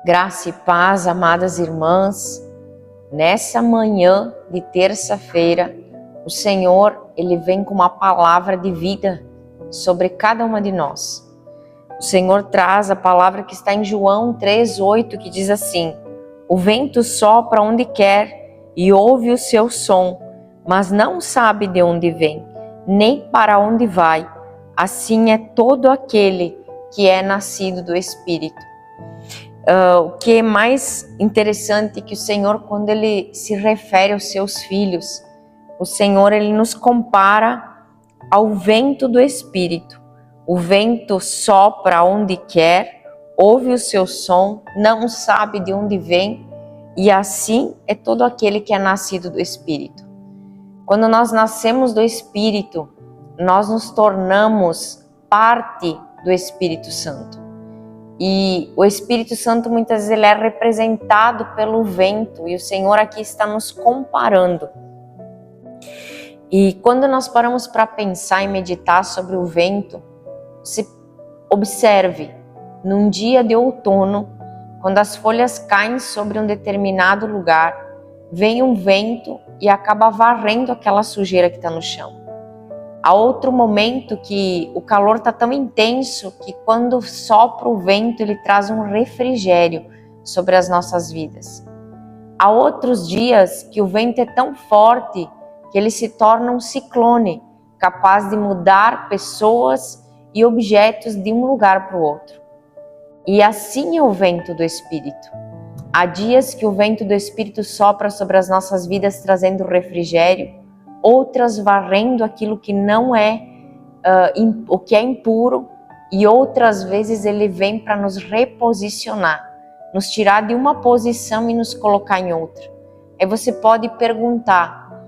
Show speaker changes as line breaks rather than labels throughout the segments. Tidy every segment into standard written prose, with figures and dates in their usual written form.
Graça e paz, amadas irmãs. Nessa manhã de terça-feira, o Senhor, Ele vem com uma palavra de vida sobre cada uma de nós. O Senhor traz a palavra que está em João 3:8, que diz assim: o vento sopra onde quer e ouve o seu som, mas não sabe de onde vem, nem para onde vai. Assim é todo aquele que é nascido do Espírito. O que é mais interessante é que o Senhor, quando Ele se refere aos seus filhos, o Senhor, Ele nos compara ao vento do Espírito. O vento sopra onde quer, ouve o seu som, não sabe de onde vem, e assim é todo aquele que é nascido do Espírito. Quando nós nascemos do Espírito, nós nos tornamos parte do Espírito Santo. E o Espírito Santo muitas vezes ele é representado pelo vento, e o Senhor aqui está nos comparando. E quando nós paramos para pensar e meditar sobre o vento, se observe, num dia de outono, quando as folhas caem sobre um determinado lugar, vem um vento e acaba varrendo aquela sujeira que está no chão. Há outro momento que o calor está tão intenso que quando sopra o vento, ele traz um refrigério sobre as nossas vidas. Há outros dias que o vento é tão forte que ele se torna um ciclone, capaz de mudar pessoas e objetos de um lugar para o outro. E assim é o vento do Espírito. Há dias que o vento do Espírito sopra sobre as nossas vidas trazendo refrigério, outras varrendo aquilo que não é, o que é impuro, e outras vezes ele vem para nos reposicionar, nos tirar de uma posição e nos colocar em outra. Aí você pode perguntar,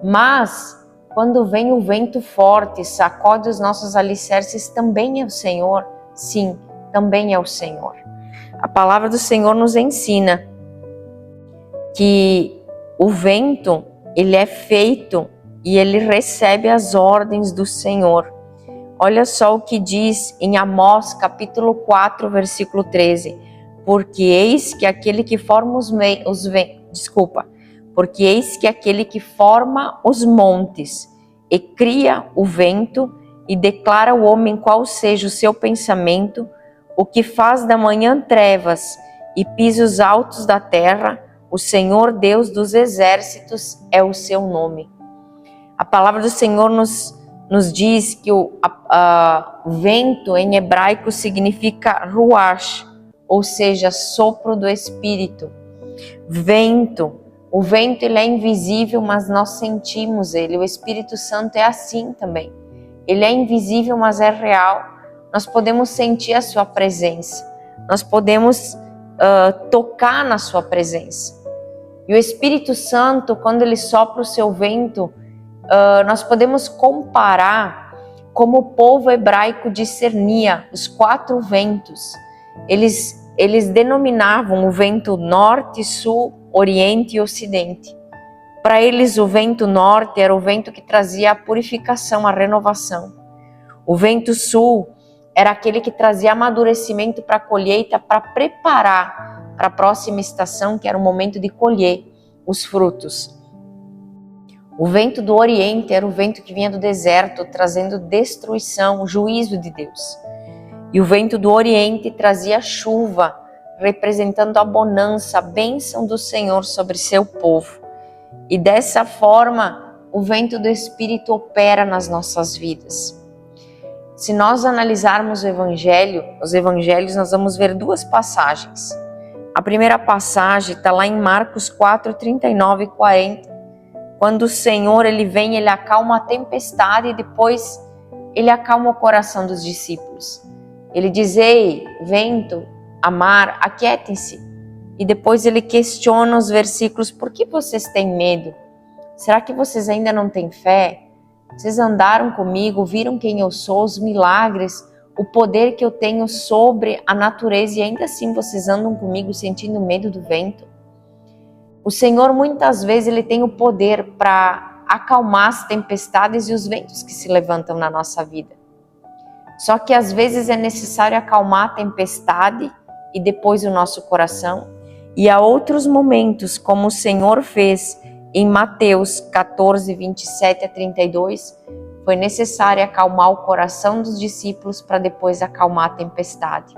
mas quando vem o vento forte, sacode os nossos alicerces, também é o Senhor? Sim, também é o Senhor. A palavra do Senhor nos ensina que o vento, ele é feito e ele recebe as ordens do Senhor. Olha só o que diz em Amós, capítulo 4, versículo 13. Porque eis que aquele que forma os montes e cria o vento e declara ao homem qual seja o seu pensamento, o que faz da manhã trevas e pisa os altos da terra, o Senhor Deus dos exércitos é o seu nome. A palavra do Senhor nos diz que o vento em hebraico significa ruach, ou seja, sopro do Espírito. Vento. O vento ele é invisível, mas nós sentimos ele. O Espírito Santo é assim também. Ele é invisível, mas é real. Nós podemos sentir a sua presença. Nós podemos tocar na sua presença. E o Espírito Santo, quando ele sopra o seu vento, nós podemos comparar como o povo hebraico discernia os 4 ventos. Eles denominavam o vento norte, sul, oriente e ocidente. Para eles, o vento norte era o vento que trazia a purificação, a renovação. O vento sul era aquele que trazia amadurecimento para a colheita, para preparar para a próxima estação, que era o momento de colher os frutos. O vento do Oriente era o vento que vinha do deserto, trazendo destruição, o juízo de Deus. E o vento do Oriente trazia chuva, representando a bonança, a bênção do Senhor sobre seu povo. E dessa forma, o vento do Espírito opera nas nossas vidas. Se nós analisarmos os evangelhos, nós vamos ver 2 passagens. A primeira passagem está lá em Marcos 4, 39 e 40. Quando o Senhor ele vem, ele acalma a tempestade e depois ele acalma o coração dos discípulos. Ele diz: ei, vento, a mar, aquietem-se. E depois ele questiona os versículos: por que vocês têm medo? Será que vocês ainda não têm fé? Vocês andaram comigo, viram quem eu sou, os milagres, o poder que eu tenho sobre a natureza, e ainda assim vocês andam comigo sentindo medo do vento? O Senhor muitas vezes ele tem o poder para acalmar as tempestades e os ventos que se levantam na nossa vida. Só que às vezes é necessário acalmar a tempestade e depois o nosso coração. E há outros momentos, como o Senhor fez em Mateus 14, 27 a 32, foi necessário acalmar o coração dos discípulos para depois acalmar a tempestade.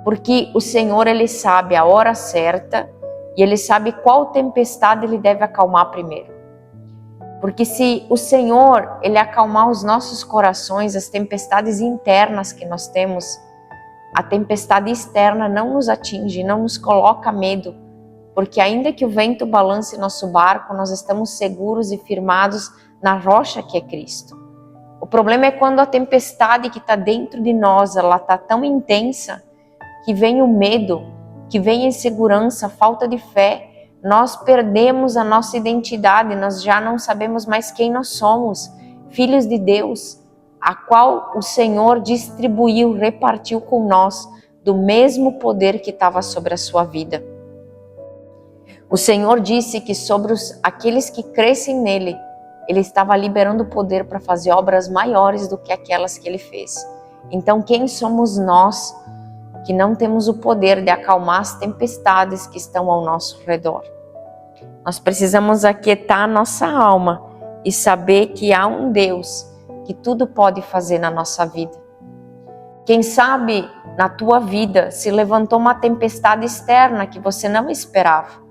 Porque o Senhor, Ele sabe a hora certa e Ele sabe qual tempestade Ele deve acalmar primeiro. Porque se o Senhor, Ele acalmar os nossos corações, as tempestades internas que nós temos, a tempestade externa não nos atinge, não nos coloca medo, porque ainda que o vento balance nosso barco, nós estamos seguros e firmados na rocha que é Cristo. O problema é quando a tempestade que está dentro de nós, ela está tão intensa, que vem o medo, que vem a insegurança, a falta de fé, nós perdemos a nossa identidade, nós já não sabemos mais quem nós somos, filhos de Deus, a qual o Senhor distribuiu, repartiu com nós do mesmo poder que estava sobre a sua vida. O Senhor disse que sobre aqueles que crescem nele, Ele estava liberando poder para fazer obras maiores do que aquelas que Ele fez. Então quem somos nós que não temos o poder de acalmar as tempestades que estão ao nosso redor? Nós precisamos aquietar a nossa alma e saber que há um Deus que tudo pode fazer na nossa vida. Quem sabe na tua vida se levantou uma tempestade externa que você não esperava.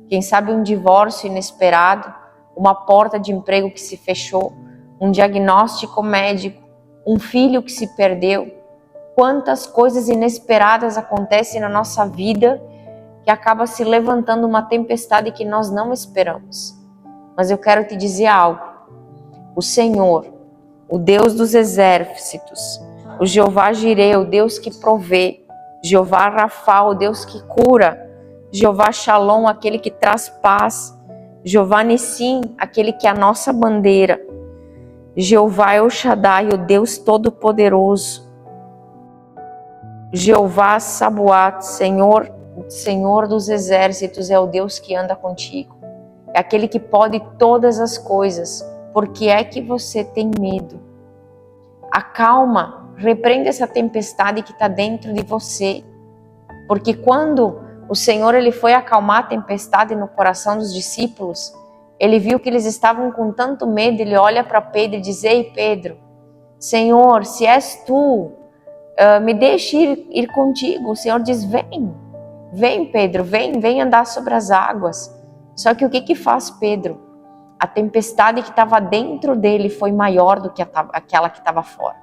Quem sabe um divórcio inesperado, uma porta de emprego que se fechou, um diagnóstico médico, um filho que se perdeu. Quantas coisas inesperadas acontecem na nossa vida que acaba se levantando uma tempestade que nós não esperamos. Mas eu quero te dizer algo. O Senhor, o Deus dos exércitos, o Jeová Jireh, o Deus que provê, Jeová Rafa, o Deus que cura, Jeová Shalom, aquele que traz paz, Jeová Nissim, aquele que é a nossa bandeira, Jeová El Shaddai, o Deus Todo-Poderoso, Jeová Sabaoth, Senhor dos exércitos, é o Deus que anda contigo. É aquele que pode todas as coisas. Por que é que você tem medo? Acalma, repreenda essa tempestade que está dentro de você. Porque quando o Senhor ele foi acalmar a tempestade no coração dos discípulos, Ele viu que eles estavam com tanto medo, Ele olha para Pedro e diz: Ei Pedro, Senhor, se és tu, me deixe ir contigo. O Senhor diz: vem Pedro, vem andar sobre as águas. Só que o que faz Pedro? A tempestade que estava dentro dele foi maior do que aquela que estava fora.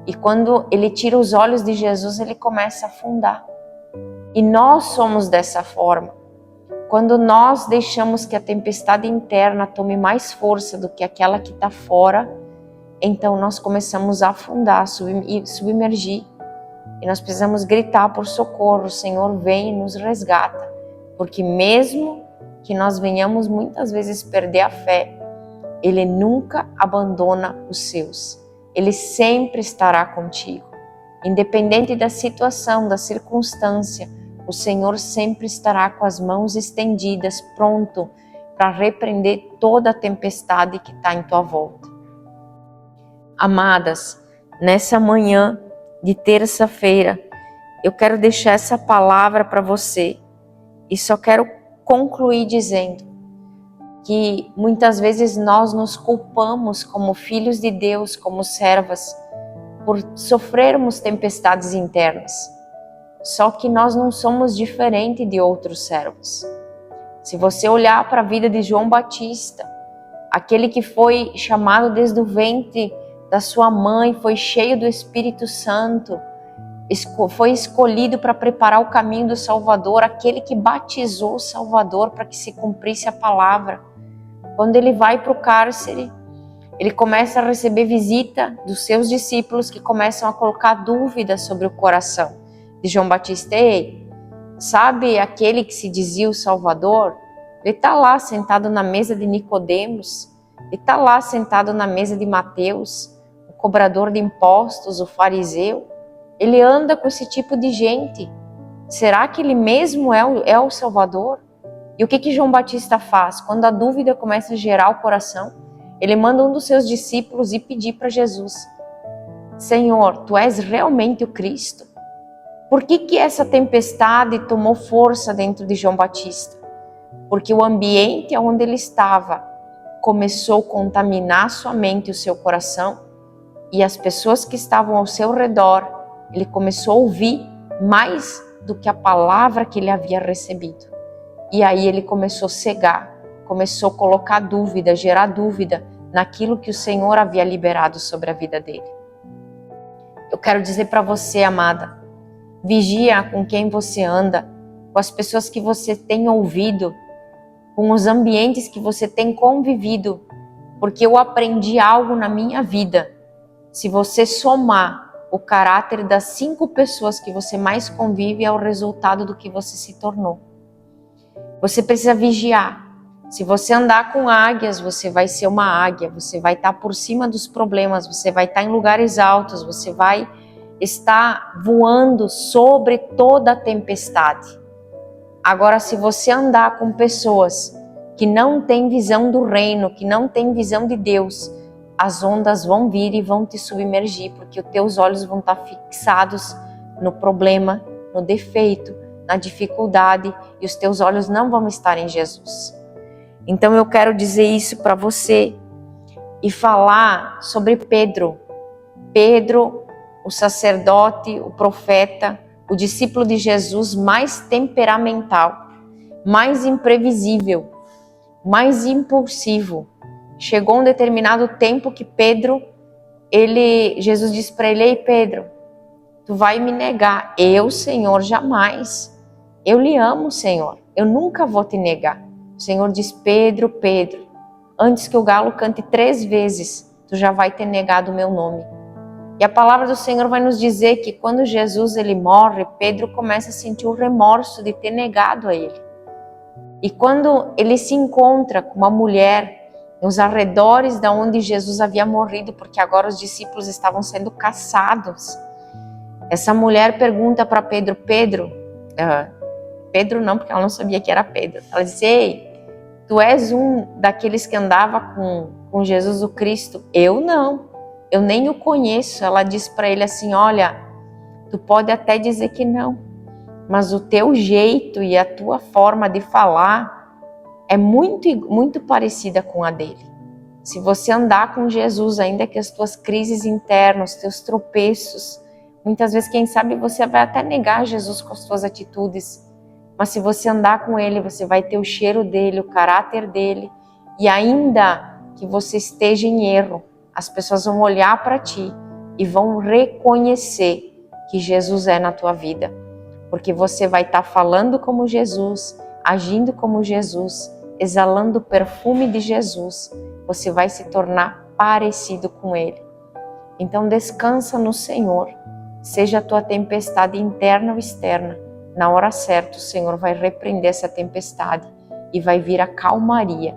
E quando ele tira os olhos de Jesus, ele começa a afundar. E nós somos dessa forma. Quando nós deixamos que a tempestade interna tome mais força do que aquela que está fora, então nós começamos a afundar, submergir. E nós precisamos gritar por socorro: Senhor, vem e nos resgata. Porque mesmo que nós venhamos muitas vezes perder a fé, Ele nunca abandona os seus. Ele sempre estará contigo. Independente da situação, da circunstância, o Senhor sempre estará com as mãos estendidas, pronto para repreender toda a tempestade que está em tua volta. Amadas, nessa manhã de terça-feira, eu quero deixar essa palavra para você e só quero concluir dizendo que muitas vezes nós nos culpamos como filhos de Deus, como servas, por sofrermos tempestades internas. Só que nós não somos diferentes de outros servos. Se você olhar para a vida de João Batista, aquele que foi chamado desde o ventre da sua mãe, foi cheio do Espírito Santo, foi escolhido para preparar o caminho do Salvador, aquele que batizou o Salvador para que se cumprisse a palavra. Quando ele vai para o cárcere, ele começa a receber visita dos seus discípulos que começam a colocar dúvidas sobre o coração de João Batista. Ei, sabe aquele que se dizia o Salvador? Ele está lá sentado na mesa de Nicodemos, ele está lá sentado na mesa de Mateus, o cobrador de impostos, o fariseu. Ele anda com esse tipo de gente. Será que ele mesmo é o Salvador? E o que João Batista faz? Quando a dúvida começa a gerar o coração, ele manda um dos seus discípulos ir pedir para Jesus: Senhor, tu és realmente o Cristo? Por que essa tempestade tomou força dentro de João Batista? Porque o ambiente onde ele estava começou a contaminar sua mente e o seu coração, e as pessoas que estavam ao seu redor, ele começou a ouvir mais do que a palavra que ele havia recebido. E aí ele começou a cegar, começou a colocar dúvida, gerar dúvida naquilo que o Senhor havia liberado sobre a vida dele. Eu quero dizer para você, amada, vigia com quem você anda, com as pessoas que você tem ouvido, com os ambientes que você tem convivido, porque eu aprendi algo na minha vida. Se você somar o caráter das 5 pessoas que você mais convive, é o resultado do que você se tornou. Você precisa vigiar. Se você andar com águias, você vai ser uma águia, você vai estar por cima dos problemas, você vai estar em lugares altos, você vai estar voando sobre toda a tempestade. Agora, se você andar com pessoas que não têm visão do reino, que não têm visão de Deus, as ondas vão vir e vão te submergir, porque os teus olhos vão estar fixados no problema, no defeito, na dificuldade, e os teus olhos não vão estar em Jesus. Então eu quero dizer isso para você e falar sobre Pedro. Pedro, o sacerdote, o profeta, o discípulo de Jesus mais temperamental, mais imprevisível, mais impulsivo. Chegou um determinado tempo que Pedro, Jesus disse para ele: ei Pedro, tu vai me negar. Eu, Senhor, jamais. Eu lhe amo, Senhor. Eu nunca vou te negar. O Senhor diz: Pedro, Pedro, antes que o galo cante 3 vezes, tu já vai ter negado o meu nome. E a palavra do Senhor vai nos dizer que quando Jesus ele morre, Pedro começa a sentir o remorso de ter negado a ele. E quando ele se encontra com uma mulher nos arredores da onde Jesus havia morrido, porque agora os discípulos estavam sendo caçados, essa mulher pergunta para Pedro: Pedro não, porque ela não sabia que era Pedro. Ela disse: ei, tu és um daqueles que andava com Jesus o Cristo? Eu não, eu nem o conheço. Ela disse para ele assim: olha, tu pode até dizer que não, mas o teu jeito e a tua forma de falar é muito parecida com a dele. Se você andar com Jesus, ainda que as tuas crises internas, os teus tropeços, muitas vezes, quem sabe, você vai até negar Jesus com as suas atitudes, mas se você andar com ele, você vai ter o cheiro dele, o caráter dele, e ainda que você esteja em erro, as pessoas vão olhar para ti e vão reconhecer que Jesus é na tua vida, porque você vai estar falando como Jesus, agindo como Jesus, exalando o perfume de Jesus. Você vai se tornar parecido com ele. Então descansa no Senhor, seja a tua tempestade interna ou externa, na hora certa o Senhor vai repreender essa tempestade e vai vir a calmaria,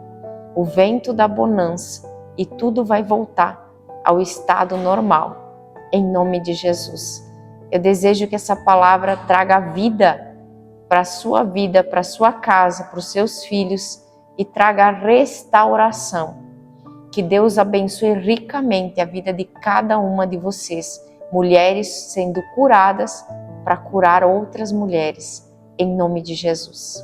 o vento da bonança, e tudo vai voltar ao estado normal, em nome de Jesus. Eu desejo que essa palavra traga vida para a sua vida, para a sua casa, para os seus filhos, e traga restauração. Que Deus abençoe ricamente a vida de cada uma de vocês, mulheres sendo curadas para curar outras mulheres, em nome de Jesus.